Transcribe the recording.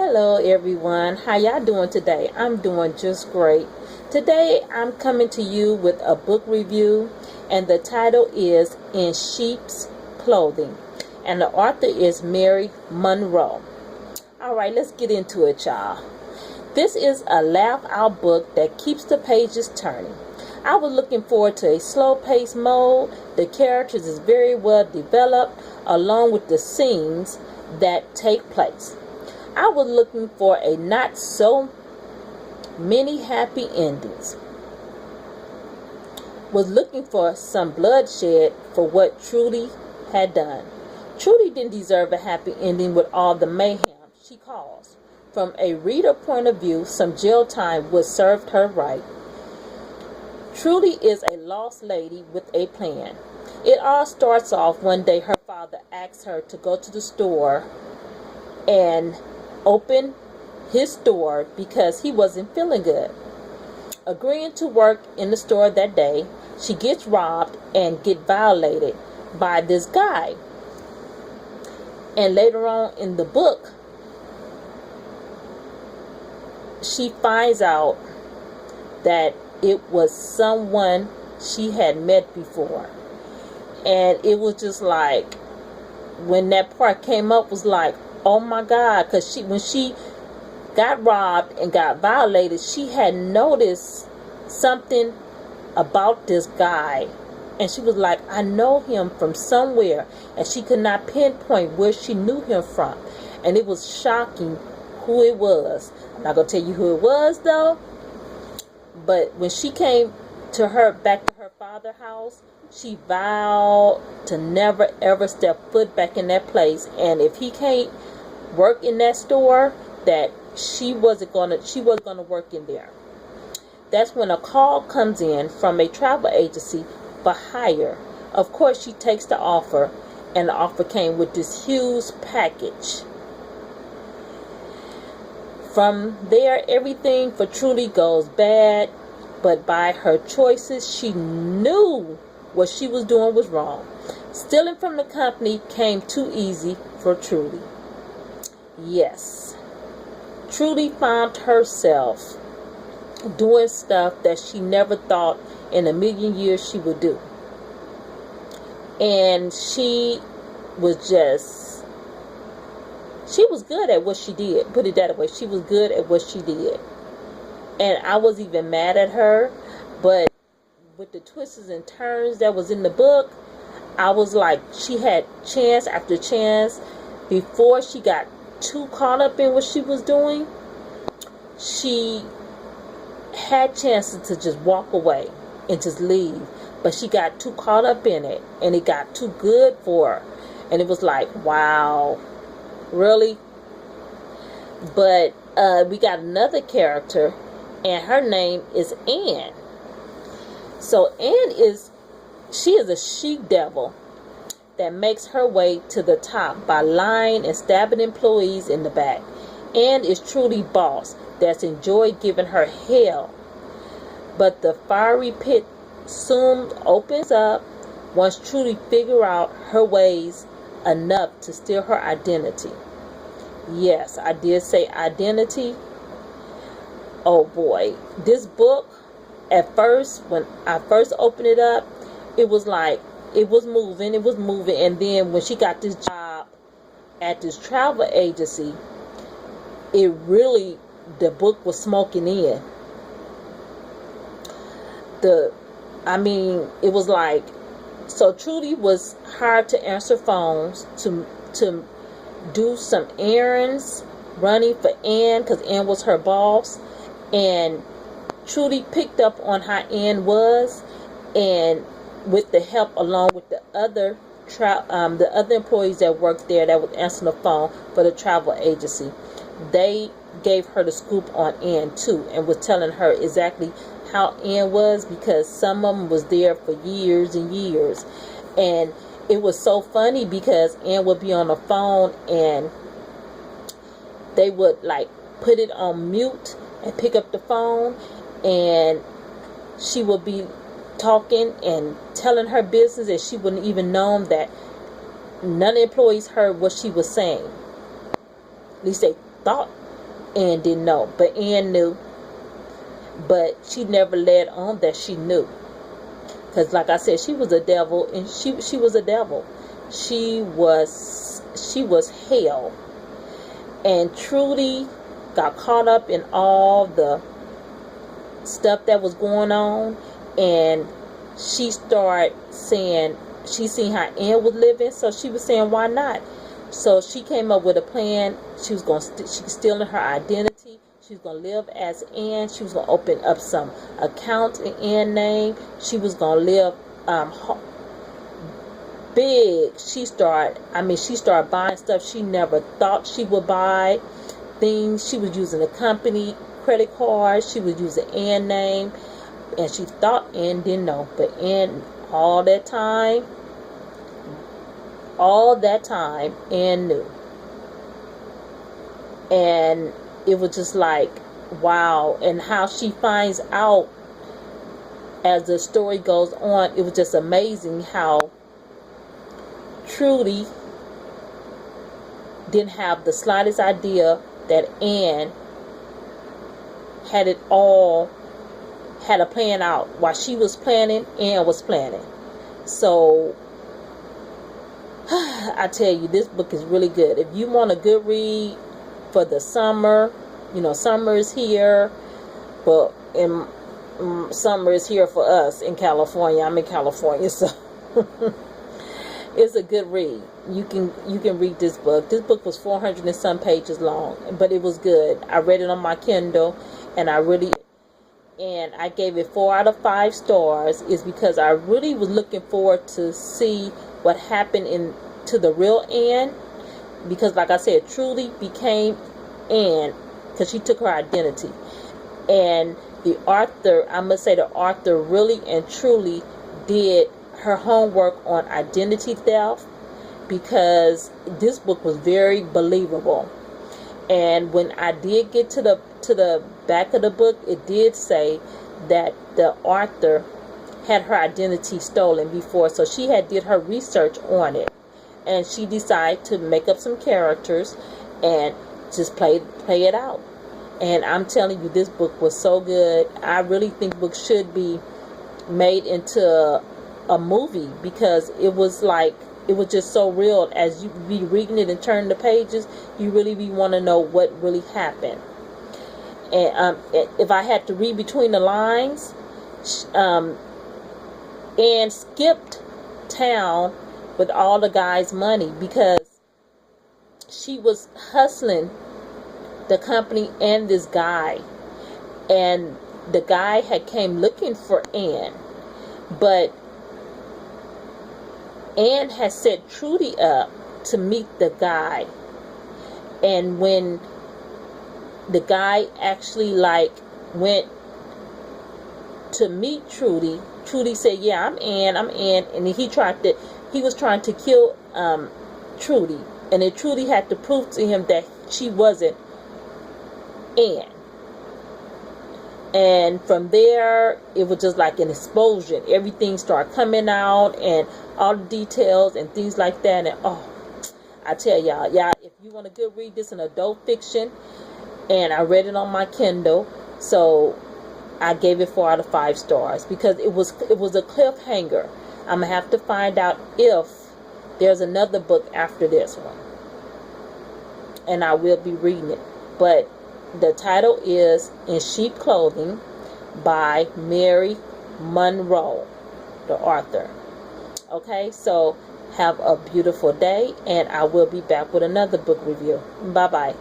Hello everyone, how y'all doing today? I'm doing just great. Today I'm coming to you with a book review, and the title is In Sheep's Clothing, and the author is Mary Monroe. Alright, let's get into it, y'all. This is a laugh out book that keeps the pages turning. I was looking forward to a slow-paced mode. The characters is very well developed, along with the scenes that take place. I was looking for a not so many happy endings. Was looking for some bloodshed for what Trudy had done. Trudy didn't deserve a happy ending with all the mayhem she caused. From a reader point of view, some jail time would serve her right. Trudy is a lost lady with a plan. It all starts off one day her father asks her to go to the store and open his store because he wasn't feeling good. Agreeing to work in the store that day, she gets robbed and get violated by this guy. And later on in the book, she finds out that it was someone she had met before. And it was just like, when that part came up, was like, oh my God, because when she got robbed and got violated, she had noticed something about this guy. And she was like, I know him from somewhere. And she could not pinpoint where she knew him from. And it was shocking who it was. I'm not going to tell you who it was, though. But when she came back to her father's house, she vowed to never ever step foot back in that place. And if he can't work in that store, that she wasn't gonna work in there. That's when a call comes in from a travel agency for hire. Of course, she takes the offer, and the offer came with this huge package. From there, everything for Trudy goes bad, but by her choices, she knew what she was doing was wrong. Stealing from the company came too easy for Trudy. Yes, Trudy found herself doing stuff that she never thought in a million years she would do. And she was good at what she did. Put it that way. She was good at what she did. And I was even mad at her. But with the twists and turns that was in the book, I was like, she had chance after chance. Before she got too caught up in what she was doing, she had chances to just walk away and just leave. But she got too caught up in it, and it got too good for her. And it was like, wow, really? But we got another character, and her name is Anne. So Anne is a she-devil that makes her way to the top by lying and stabbing employees in the back. Anne is truly boss that's enjoyed giving her hell. But the fiery pit soon opens up once Trudy figures out her ways enough to steal her identity. Yes, I did say identity. Oh boy. This book, at first, when I first opened it up, it was like, it was moving. And then when she got this job at this travel agency, the book was smoking in. It was like, so Trudy was hired to answer phones, to do some errands, running for Anne, because Anne was her boss. And Trudy picked up on how Anne was, and with the help, along with the other employees that worked there that would answer the phone for the travel agency, they gave her the scoop on Anne too, and was telling her exactly how Anne was, because some of them was there for years and years. And it was so funny because Anne would be on the phone and they would like put it on mute and pick up the phone, and she would be talking and telling her business, and she wouldn't even know that none of the employees heard what she was saying. At least they thought Anne didn't know, but Anne knew. But she never led on that she knew, because like I said, she was a devil, and she was a devil. She was hell. And Trudy got caught up in all the stuff that was going on, and she started saying, she seen how Anne was living, so she was saying, why not? So she came up with a plan. She was stealing her identity. She was going to live as Anne. She was going to open up some accounts in Anne's name. She was going to live big. She started buying stuff she never thought she would buy. Things. She was using a company credit card. She was using Anne's name. And she thought Anne didn't know. But Anne, all that time, Anne knew. And it was just like, wow. And how she finds out as the story goes on, it was just amazing how Trudy didn't have the slightest idea that Anne had a plan out. While she was planning, Anne was planning. So I tell you, this book is really good. If you want a good read for the summer, summer is here, but summer is here for us in California. I'm in California, so it's a good read. You can read this book. This book was 400 and some pages long, but it was good. I read it on my Kindle, and I gave it 4 out of 5 stars. Is because I really was looking forward to see what happened to the real Anne, because like I said, Trudy became Anne because she took her identity. And the author, I must say, the author really and truly did her homework on identity theft, because this book was very believable. And when I did get to the back of the book, it did say that the author had her identity stolen before, so she did her research on it, and she decided to make up some characters and just play it out. And I'm telling you, this book was so good. I really think books should be made into a movie, because it was just so real. As you be reading it and turning the pages, you really want to know what really happened. And if I had to read between the lines, Anne skipped town with all the guys' money, because she was hustling the company and this guy, and the guy had came looking for Anne, but Anne had set Trudy up to meet the guy. And when the guy actually went to meet Trudy said, yeah, I'm Anne, and he was trying to kill Trudy, and then Trudy had to prove to him that she wasn't Anne. And from there, it was just like an explosion. Everything started coming out, and all the details and things like that. And I tell y'all, if you want a good read, this is an adult fiction, and I read it on my Kindle, so I gave it 4 out of 5 stars, because it was a cliffhanger. I'm gonna have to find out if there's another book after this one, and I will be reading it. But the title is In Sheep Clothing by Mary Monroe, the author. Okay, so have a beautiful day, and I will be back with another book review. Bye bye.